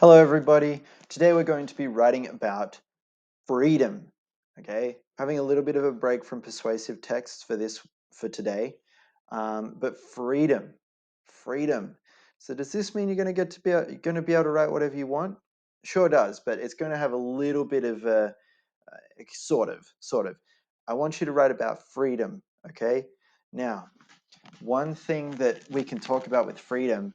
Hello, everybody. Today we're going to be writing about freedom. Okay, having a little bit of a break from persuasive texts for today, but freedom. So does this mean you're going to be able to write whatever you want? Sure does, but it's going to have a little bit of a sort of. I want you to write about freedom. Okay, now one thing that we can talk about with freedom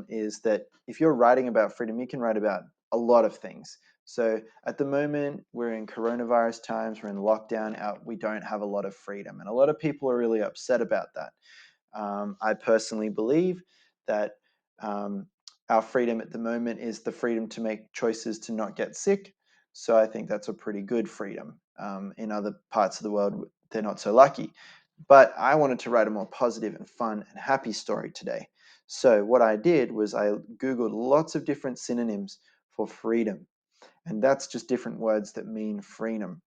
is that if you're writing about freedom, you can write about a lot of things. So at the moment, we're in coronavirus times, we're in lockdown, we don't have a lot of freedom. And a lot of people are really upset about that. I personally believe that our freedom at the moment is the freedom to make choices to not get sick. So I think that's a pretty good freedom. In other parts of the world, they're not so lucky. But I wanted to write a more positive and fun and happy story today. So what I did was I Googled lots of different synonyms for freedom. And that's just different words that mean freedom,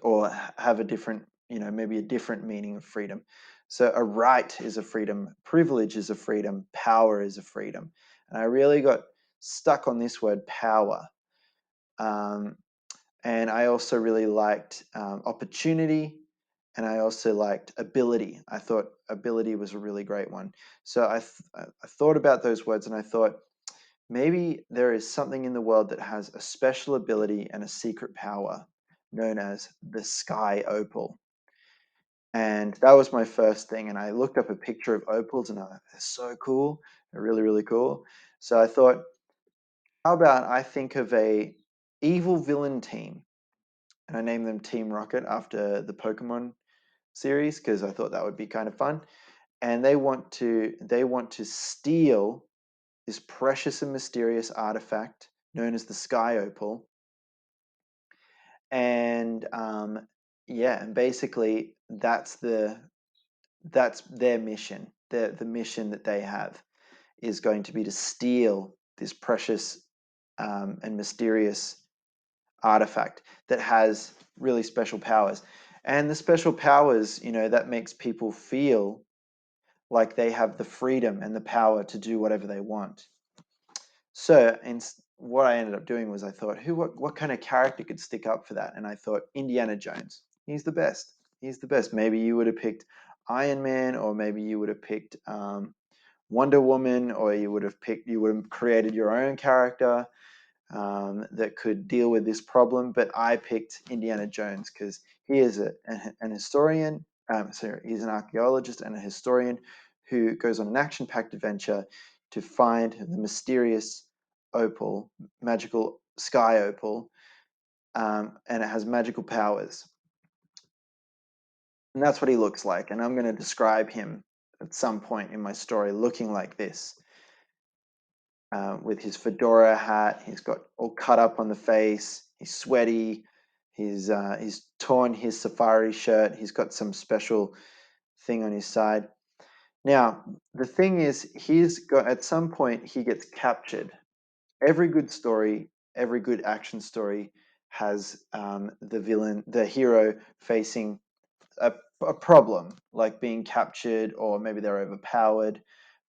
or have a different, maybe a different meaning of freedom. So a right is a freedom, privilege is a freedom, power is a freedom. And I really got stuck on this word power. Um, and I also really liked opportunity, and I also liked ability. I thought ability was a really great one. So I thought about those words and I thought maybe there is something in the world that has a special ability and a secret power known as the sky opal. And that was my first thing. And I looked up a picture of opals and they're so cool. They're really, really cool. So I thought, how about I think of a evil villain team, and I named them Team Rocket after the Pokemon series because I thought that would be kind of fun. And they want to steal this precious and mysterious artifact known as the Sky Opal. And yeah, and basically that's their mission. The mission that they have is going to be to steal this precious and mysterious artifact that has really special powers. And the special powers, that makes people feel like they have the freedom and the power to do whatever they want. So, and what I ended up doing was I thought, what kind of character could stick up for that? And I thought Indiana Jones. He's the best. He's the best. Maybe you would have picked Iron Man, or maybe you would have picked Wonder Woman, or you would have created your own character that could deal with this problem. But I picked Indiana Jones because he is an historian. Sorry, he's an archaeologist and a historian who goes on an action-packed adventure to find the mysterious opal, magical sky opal, and it has magical powers. And that's what he looks like. And I'm going to describe him at some point in my story looking like this. With his fedora hat. He's got all cut up on the face. He's sweaty. He's torn his safari shirt. He's got some special thing on his side. Now, the thing is, at some point he gets captured. Every good story, every good action story has the hero facing a problem, like being captured, or maybe they're overpowered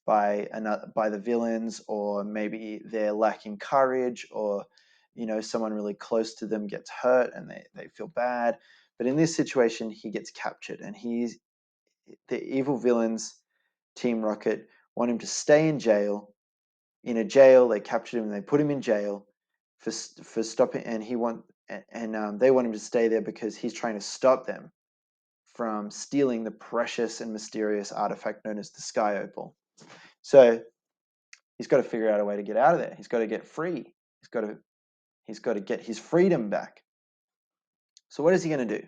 by the villains, or maybe they're lacking courage, or someone really close to them gets hurt and they feel bad. But in this situation, he gets captured, and the evil villains, Team Rocket, want him to stay in jail. In a jail, they captured him and they put him in jail for stopping, and they want him to stay there because he's trying to stop them from stealing the precious and mysterious artifact known as the Sky Opal. So he's got to figure out a way to get out of there. He's got to get free. He's got to get his freedom back. So what is he going to do?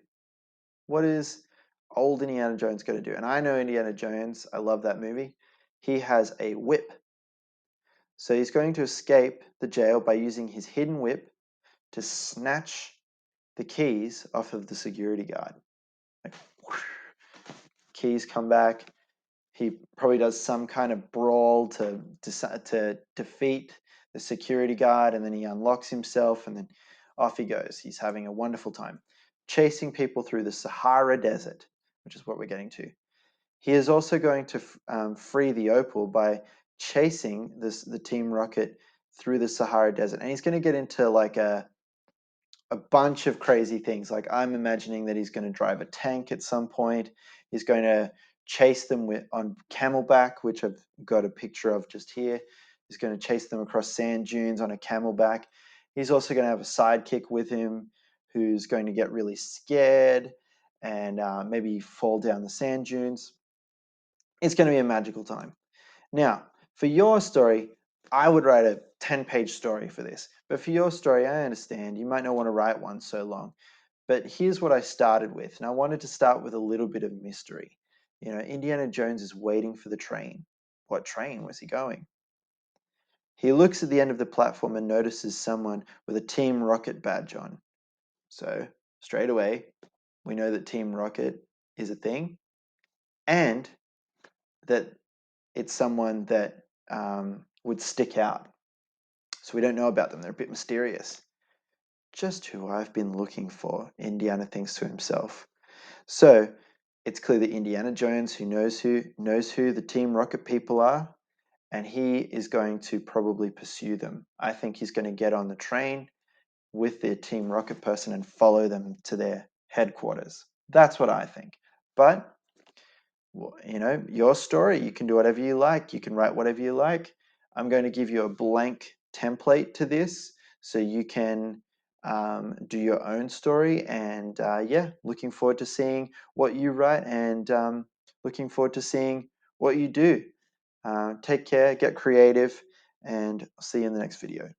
What is old Indiana Jones going to do? And I know Indiana Jones. I love that movie. He has a whip. So he's going to escape the jail by using his hidden whip to snatch the keys off of the security guard. Like, whoosh, keys come back. He probably does some kind of brawl to defeat the security guard, and then he unlocks himself, and then off he goes. He's having a wonderful time chasing people through the Sahara Desert, which is what we're getting to. He is also going to free the opal by chasing the Team Rocket through the Sahara Desert, and he's going to get into like a bunch of crazy things. Like I'm imagining that he's going to drive a tank at some point. He's going to chase them on camelback, which I've got a picture of just here. He's going to chase them across sand dunes on a camelback. He's also going to have a sidekick with him who's going to get really scared and maybe fall down the sand dunes. It's going to be a magical time. Now, for your story, I would write a 10-page story for this. But for your story, I understand you might not want to write one so long. But here's what I started with. And I wanted to start with a little bit of mystery. You know, Indiana Jones is waiting for the train. What train was he going? He looks at the end of the platform and notices someone with a Team Rocket badge on. So straight away, we know that Team Rocket is a thing and that it's someone that would stick out. So we don't know about them. They're a bit mysterious. Just who I've been looking for, Indiana thinks to himself. So it's clear that Indiana Jones, who knows who the Team Rocket people are, and he is going to probably pursue them. I think he's going to get on the train with the Team Rocket person and follow them to their headquarters. That's what I think. But you know, your story, you can do whatever you like. You can write whatever you like. I'm going to give you a blank template to this so you can do your own story. And yeah, looking forward to seeing what you write and looking forward to seeing what you do. Take care, get creative, and I'll see you in the next video.